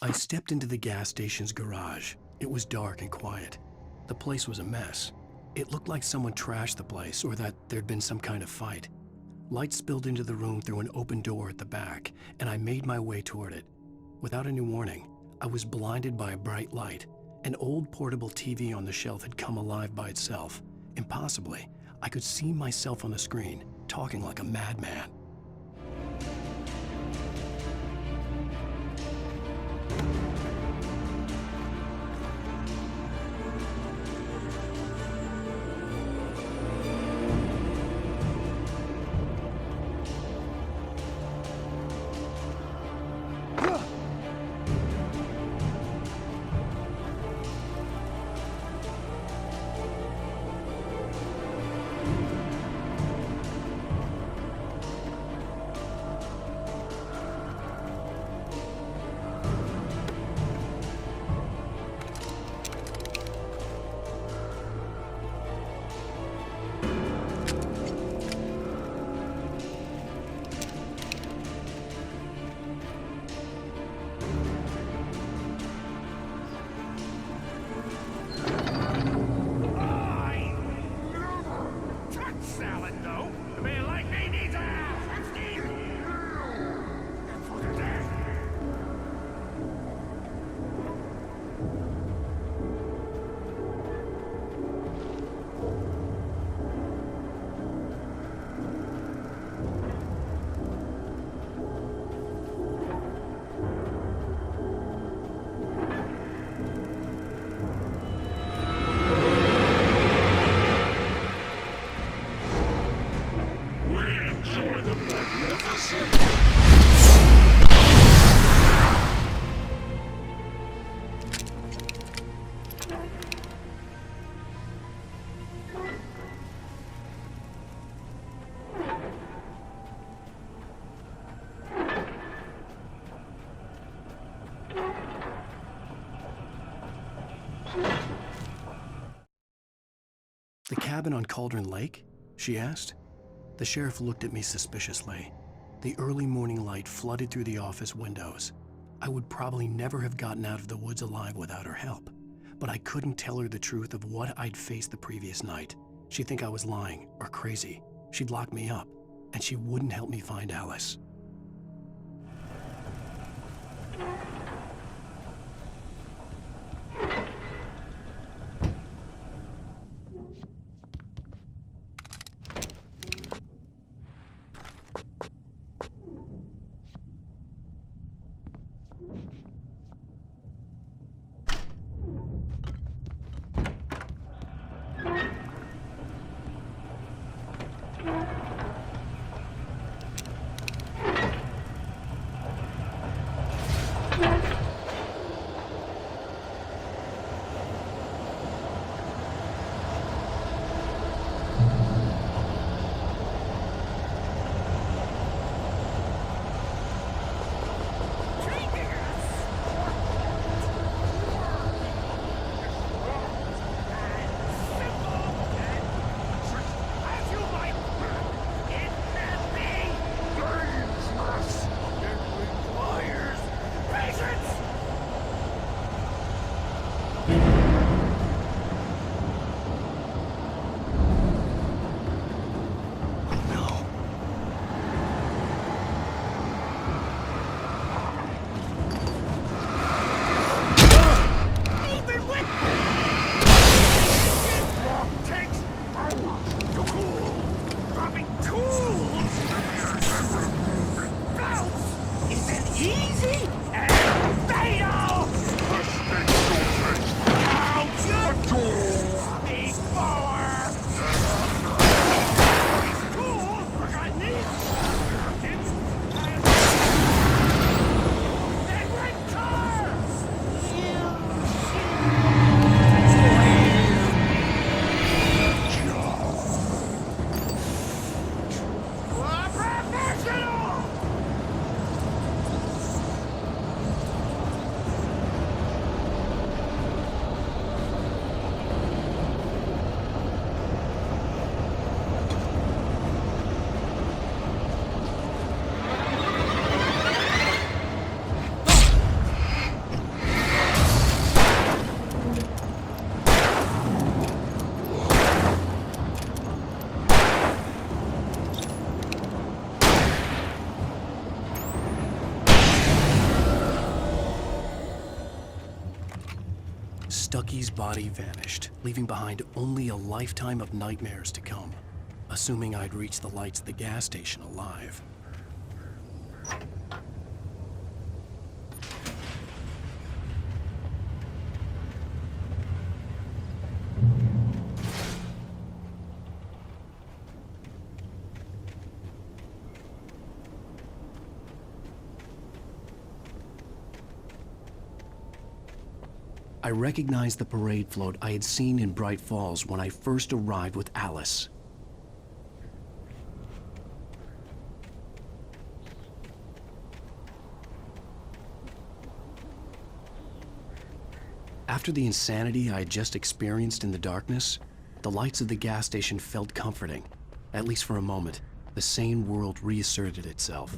I stepped into the gas station's garage. It was dark and quiet. The place was a mess. It looked like someone trashed the place or that there'd been some kind of fight. Light spilled into the room through an open door at the back, and I made my way toward it. Without any warning, I was blinded by a bright light. An old portable TV on the shelf had come alive by itself. Impossibly, I could see myself on the screen, talking like a madman. "The cabin on Cauldron Lake?" she asked. The sheriff looked at me suspiciously. The early morning light flooded through the office windows. I would probably never have gotten out of the woods alive without her help, but I couldn't tell her the truth of what I'd faced the previous night. She'd think I was lying or crazy. She'd lock me up, and she wouldn't help me find Alice. Stucky's body vanished, leaving behind only a lifetime of nightmares to come. Assuming I'd reached the lights at the gas station alive. I recognized the parade float I had seen in Bright Falls when I first arrived with Alice. After the insanity I had just experienced in the darkness, the lights of the gas station felt comforting. At least for a moment, the sane world reasserted itself.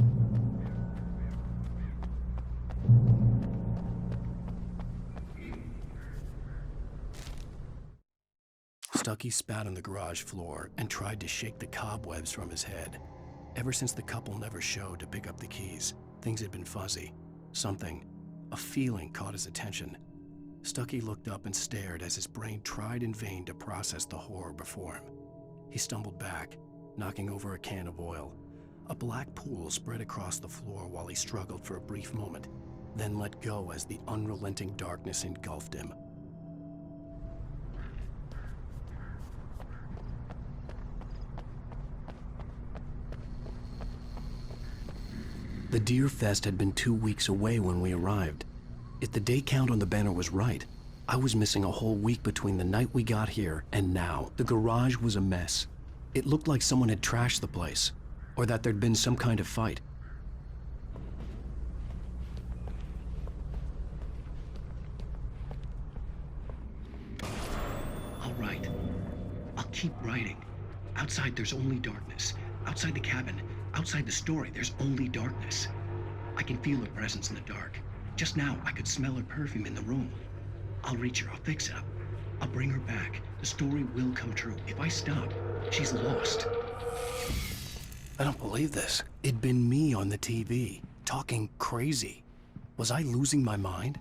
Stucky spat on the garage floor and tried to shake the cobwebs from his head. Ever since the couple never showed to pick up the keys, things had been fuzzy. Something, a feeling caught his attention. Stucky looked up and stared as his brain tried in vain to process the horror before him. He stumbled back, knocking over a can of oil. A black pool spread across the floor while he struggled for a brief moment, then let go as the unrelenting darkness engulfed him. The Deer Fest had been 2 weeks away when we arrived. If the day count on the banner was right, I was missing a whole week between the night we got here and now. The garage was a mess. It looked like someone had trashed the place, or that there'd been some kind of fight. All right, I'll keep writing. Outside there's only darkness. Outside the cabin, outside the story, there's only darkness. I can feel her presence in the dark. Just now, I could smell her perfume in the room. I'll reach her, I'll fix it up. I'll bring her back. The story will come true. If I stop, she's lost. I don't believe this. It'd been me on the TV, talking crazy. Was I losing my mind?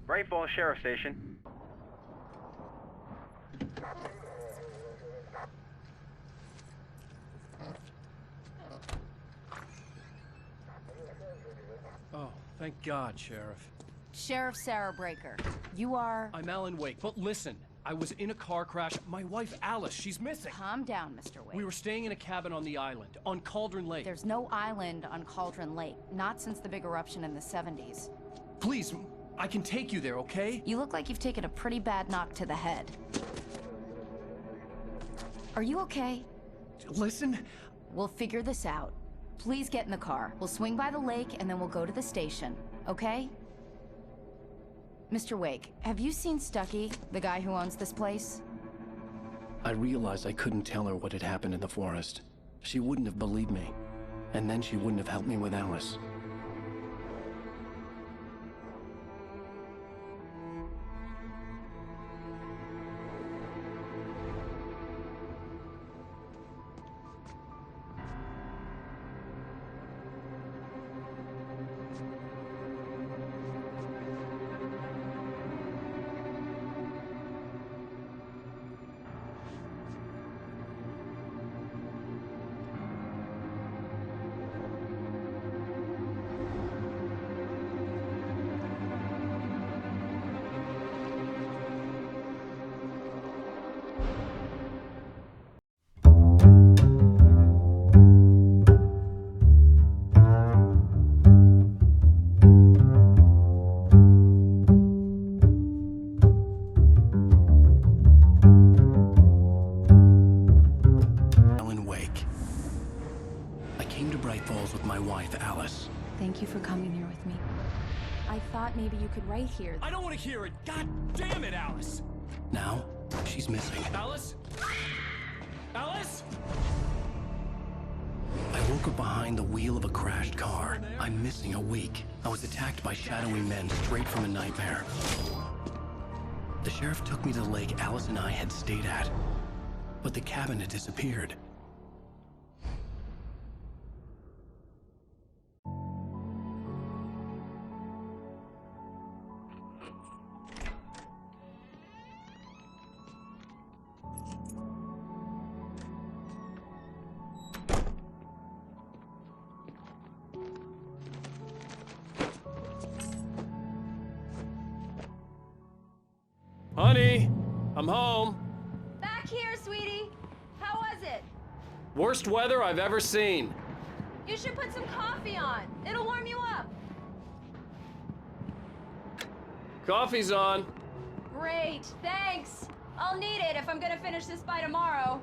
Bright Falls Sheriff Station. Oh, thank God, Sheriff. Sheriff Sarah Breaker. You are... I'm Alan Wake, but listen, I was in a car crash. My wife, Alice, she's missing. Calm down, Mr. Wake. We were staying in a cabin on the island, on Cauldron Lake. There's no island on Cauldron Lake, not since the big eruption in the 70s. Please, I can take you there, okay? You look like you've taken a pretty bad knock to the head. Are you okay? Listen. We'll figure this out. Please get in the car. We'll swing by the lake and then we'll go to the station, okay? Mr. Wake, have you seen Stucky, the guy who owns this place? I realized I couldn't tell her what had happened in the forest. She wouldn't have believed me. And then she wouldn't have helped me with Alice. Thank you for coming here with me. I thought maybe you could write here. I don't want to hear it! God damn it, Alice! Now, she's missing. Alice? Alice? I woke up behind the wheel of a crashed car. I'm missing a week. I was attacked by shadowy men straight from a nightmare. The sheriff took me to the lake Alice and I had stayed at, but the cabin had disappeared. Honey, I'm home. Back here, sweetie. How was it? Worst weather I've ever seen. You should put some coffee on. It'll warm you up. Coffee's on. Great, thanks. I'll need it if I'm gonna finish this by tomorrow.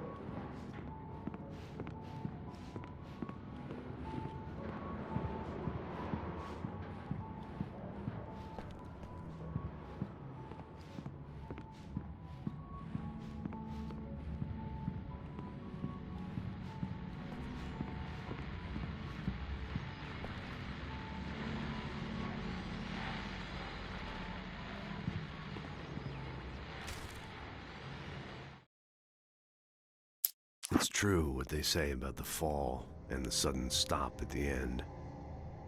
It's true what they say about the fall and the sudden stop at the end.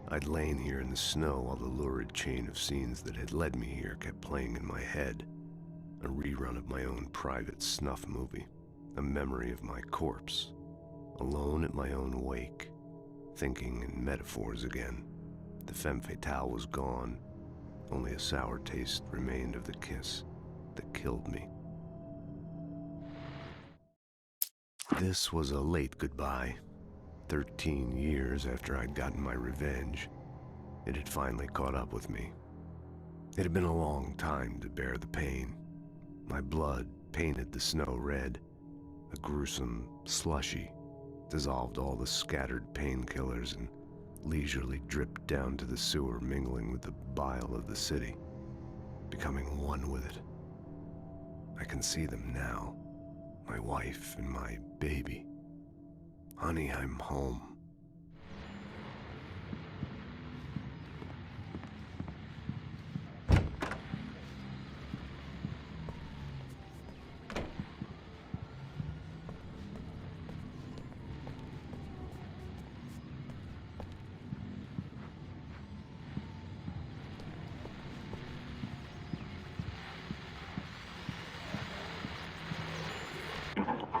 I'd lain here in the snow while the lurid chain of scenes that had led me here kept playing in my head. A rerun of my own private snuff movie. A memory of my corpse. Alone at my own wake. Thinking in metaphors again. The femme fatale was gone. Only a sour taste remained of the kiss that killed me. This was a late goodbye. 13 years after I'd gotten my revenge, it had finally caught up with me. It had been a long time to bear the pain. My blood painted the snow red. A gruesome slushy dissolved all the scattered painkillers and leisurely dripped down to the sewer, mingling with the bile of the city, becoming one with it. I can see them now. My wife and my baby. Honey, I'm home.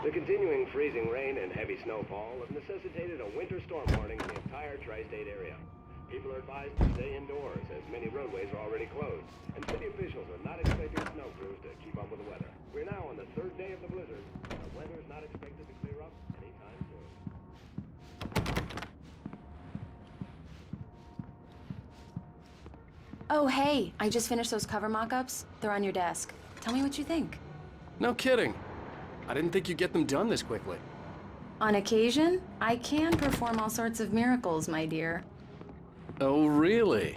The continuing freezing rain and heavy snowfall have necessitated a winter storm warning in the entire tri-state area. People are advised to stay indoors as many roadways are already closed, and city officials are not expecting snow crews to keep up with the weather. We're now on the third day of the blizzard, and the weather is not expected to clear up anytime soon. Oh, hey, I just finished those cover mock-ups. They're on your desk. Tell me what you think. No kidding. I didn't think you'd get them done this quickly. On occasion, I can perform all sorts of miracles, my dear. Oh, really?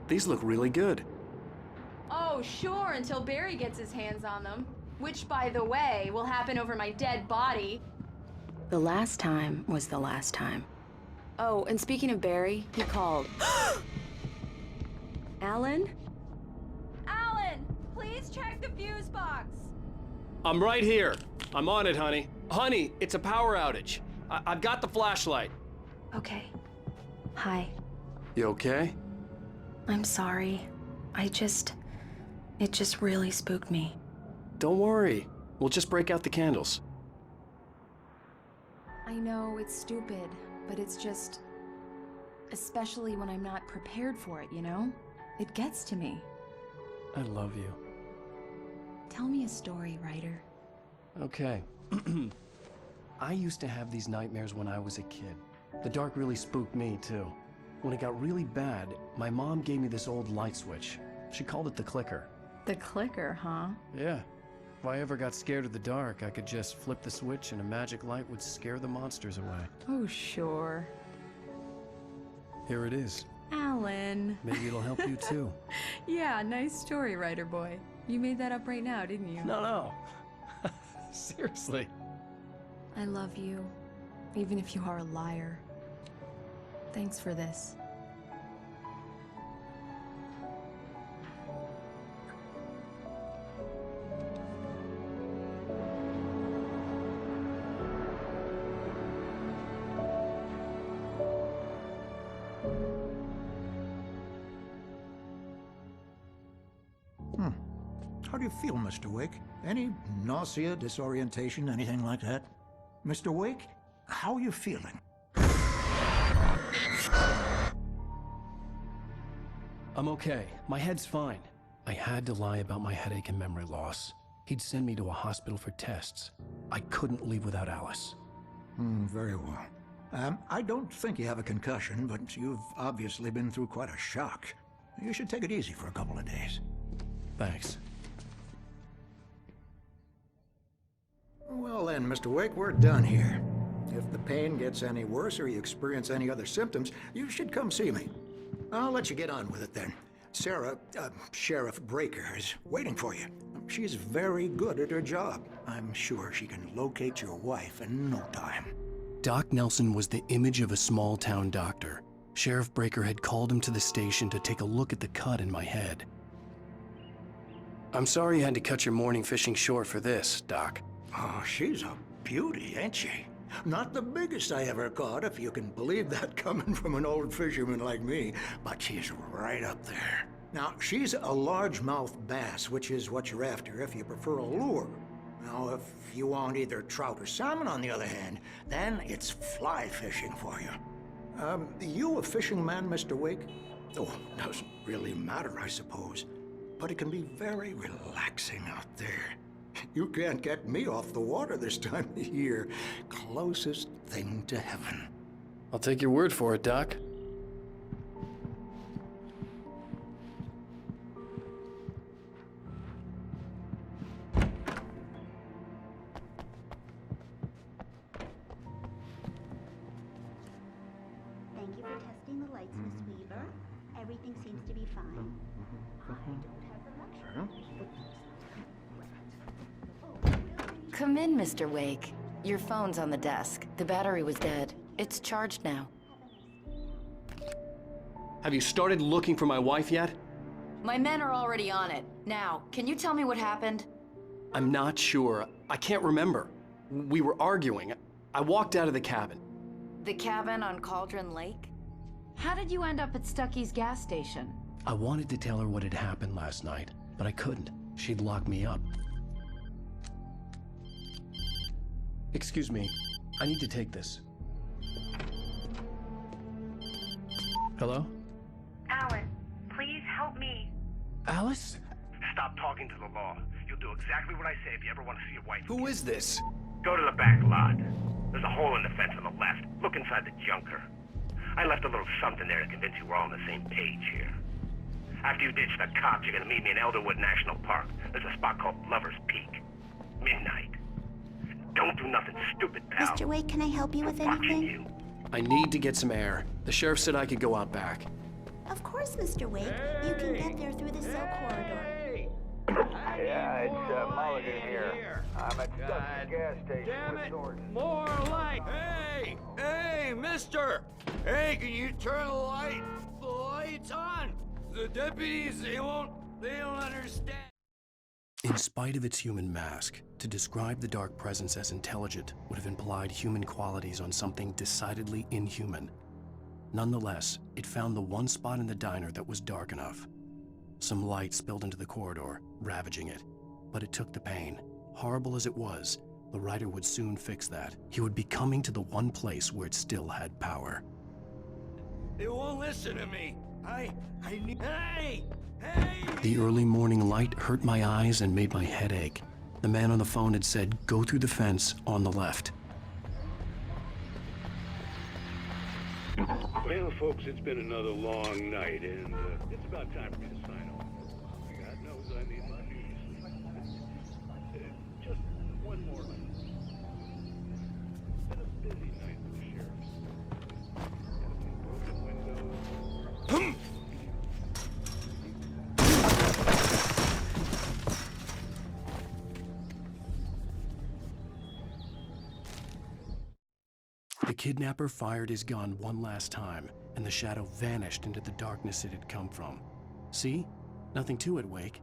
These look really good. Oh, sure, until Barry gets his hands on them. Which, by the way, will happen over my dead body. The last time was the last time. Oh, and speaking of Barry, he called. Alan? Alan, please check the fuse box. I'm right here. I'm on it, honey. Honey, it's a power outage. I've got the flashlight. Okay. Hi. You okay? I'm sorry. It just really spooked me. Don't worry. We'll just break out the candles. I know it's stupid, but it's just... especially when I'm not prepared for it, you know? It gets to me. I love you. Tell me a story, writer. Okay. I used to have these nightmares when I was a kid. The dark really spooked me, too. When it got really bad, my mom gave me this old light switch. She called it the clicker. The clicker, huh? Yeah. If I ever got scared of the dark, I could just flip the switch and a magic light would scare the monsters away. Oh, sure. Here it is. Alan. Maybe it'll help you, too. Yeah, nice story, writer boy. You made that up right now, didn't you? No. Seriously. I love you, even if you are a liar. Thanks for this. How do you feel, Mr. Wake? Any nausea, disorientation, anything like that? Mr. Wake, how are you feeling? I'm okay. My head's fine. I had to lie about my headache and memory loss. He'd send me to a hospital for tests. I couldn't leave without Alice. Very well. I don't think you have a concussion, but you've obviously been through quite a shock. You should take it easy for a couple of days. Thanks. Well then, Mr. Wake, we're done here. If the pain gets any worse or you experience any other symptoms, you should come see me. I'll let you get on with it then. Sarah, Sheriff Breaker, is waiting for you. She's very good at her job. I'm sure she can locate your wife in no time. Doc Nelson was the image of a small-town doctor. Sheriff Breaker had called him to the station to take a look at the cut in my head. I'm sorry you had to cut your morning fishing short for this, Doc. Oh, she's a beauty, ain't she? Not the biggest I ever caught, if you can believe that coming from an old fisherman like me, but she's right up there. Now, she's a largemouth bass, which is what you're after if you prefer a lure. Now, if you want either trout or salmon, on the other hand, then it's fly fishing for you. You a fishing man, Mr. Wake? Oh, doesn't really matter, I suppose. But it can be very relaxing out there. You can't get me off the water this time of year. Closest thing to heaven. I'll take your word for it, Doc. Thank you for testing the lights, Miss Weaver. Everything seems to be fine. I don't have the luxury. Come in, Mr. Wake. Your phone's on the desk. The battery was dead. It's charged now. Have you started looking for my wife yet? My men are already on it. Now, can you tell me what happened? I'm not sure. I can't remember. We were arguing. I walked out of the cabin. The cabin on Cauldron Lake? How did you end up at Stucky's gas station? I wanted to tell her what had happened last night, but I couldn't. She'd lock me up. Excuse me, I need to take this. Hello? Alan, please help me. Alice? Stop talking to the law. You'll do exactly what I say if you ever want to see your wife. Who is this? Go to the back lot. There's a hole in the fence on the left. Look inside the junker. I left a little something there to convince you we're all on the same page here. After you ditch the cops, you're gonna meet me in Elderwood National Park. There's a spot called Lover's Peak. Midnight. Don't do nothing stupid, pal. Mr. Wake, can I help you with Watching anything? you. I need to get some air. The sheriff said I could go out back. Of course, Mr. Wake. You can get there through the cell corridor. Yeah, it's Mulligan here. I'm at Stucky's gas station with Thornton. More light! Hey, mister! Hey, can you turn the lights on? The deputies, they don't understand. In spite of its human mask, to describe the dark presence as intelligent would have implied human qualities on something decidedly inhuman. Nonetheless, it found the one spot in the diner that was dark enough. Some light spilled into the corridor, ravaging it. But it took the pain. Horrible as it was, the writer would soon fix that. He would be coming to the one place where it still had power. They won't listen to me. I need... Hey! The early morning light hurt my eyes and made my head ache. The man on the phone had said, go through the fence on the left. Well, folks, it's been another long night, and it's about time for me to sign off. God knows I need my news. Just one more night. It's been a busy night for the sheriff. Had a few broken windows. kidnapper fired his gun one last time, and the shadow vanished into the darkness it had come from. See? Nothing to it, Wake.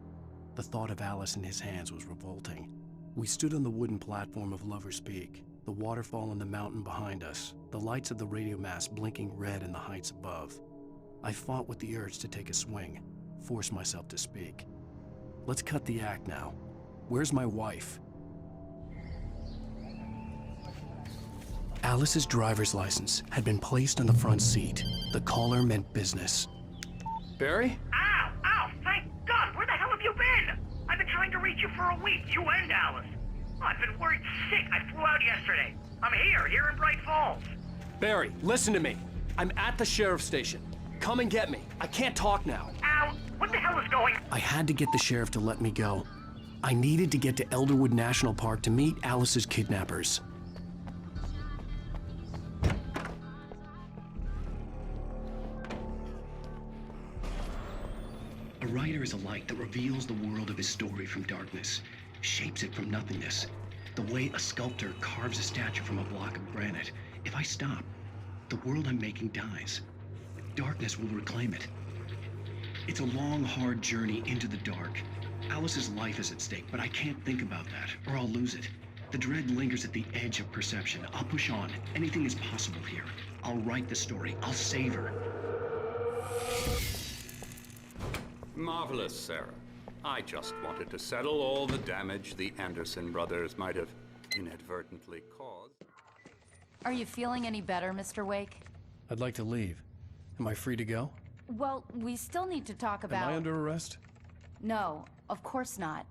The thought of Alice in his hands was revolting. We stood on the wooden platform of Lover's Peak, the waterfall on the mountain behind us, the lights of the radio mast blinking red in the heights above. I fought with the urge to take a swing, force myself to speak. Let's cut the act now. Where's my wife? Alice's driver's license had been placed on the front seat. The caller meant business. Barry? Ow! Ow! Thank God! Where the hell have you been? I've been trying to reach you for a week, you and Alice. I've been worried sick. I flew out yesterday. I'm here in Bright Falls. Barry, listen to me. I'm at the sheriff's station. Come and get me. I can't talk now. Ow! What the hell is going on? I had to get the sheriff to let me go. I needed to get to Elderwood National Park to meet Alice's kidnappers. A writer is a light that reveals the world of his story from darkness, shapes it from nothingness. The way a sculptor carves a statue from a block of granite. If I stop, the world I'm making dies. Darkness will reclaim it. It's a long, hard journey into the dark. Alice's life is at stake, but I can't think about that, or I'll lose it. The dread lingers at the edge of perception. I'll push on. Anything is possible here. I'll write the story. I'll save her. Marvelous, Sarah. I just wanted to settle all the damage the Anderson brothers might have inadvertently caused. Are you feeling any better, Mr. Wake? I'd like to leave. Am I free to go? Well, we still need to talk about... Am I under arrest? No, of course not.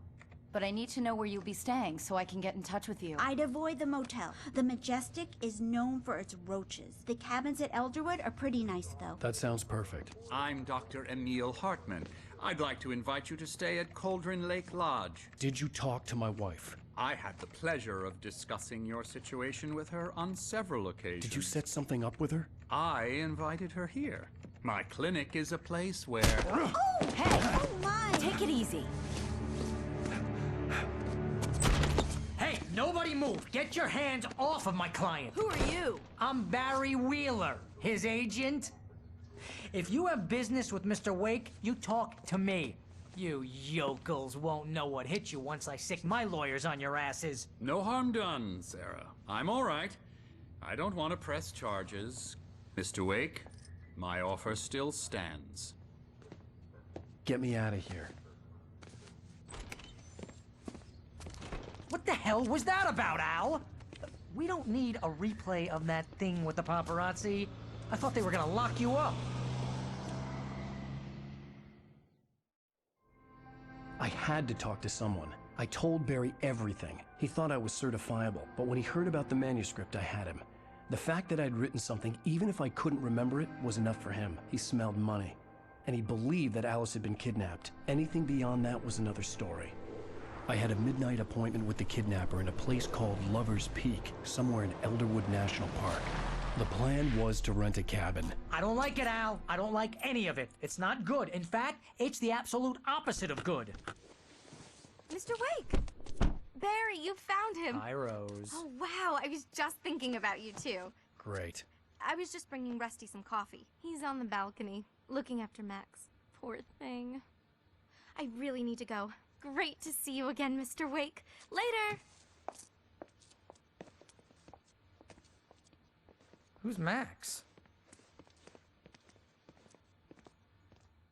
But I need to know where you'll be staying so I can get in touch with you. I'd avoid the motel. The Majestic is known for its roaches. The cabins at Elderwood are pretty nice, though. That sounds perfect. I'm Dr. Emil Hartman. I'd like to invite you to stay at Cauldron Lake Lodge. Did you talk to my wife? I had the pleasure of discussing your situation with her on several occasions. Did you set something up with her? I invited her here. My clinic is a place where... Oh! Hey! Oh, my! Take it easy. Hey, nobody move! Get your hands off of my client! Who are you? I'm Barry Wheeler, his agent. If you have business with Mr. Wake, you talk to me. You yokels won't know what hit you once I sick my lawyers on your asses. No harm done, Sarah. I'm all right. I don't want to press charges. Mr. Wake, my offer still stands. Get me out of here. What the hell was that about, Al? We don't need a replay of that thing with the paparazzi. I thought they were gonna lock you up. I had to talk to someone. I told Barry everything. He thought I was certifiable, but when he heard about the manuscript, I had him. The fact that I'd written something, even if I couldn't remember it, was enough for him. He smelled money. And he believed that Alice had been kidnapped. Anything beyond that was another story. I had a midnight appointment with the kidnapper in a place called Lover's Peak, somewhere in Elderwood National Park. The plan was to rent a cabin. I don't like it, Al. I don't like any of it. It's not good. In fact, it's the absolute opposite of good. Mr. Wake! Barry, you found him! Hi, Rose. Oh, wow. I was just thinking about you, too. Great. I was just bringing Rusty some coffee. He's on the balcony, looking after Max. Poor thing. I really need to go. Great to see you again, Mr. Wake. Later! Who's Max?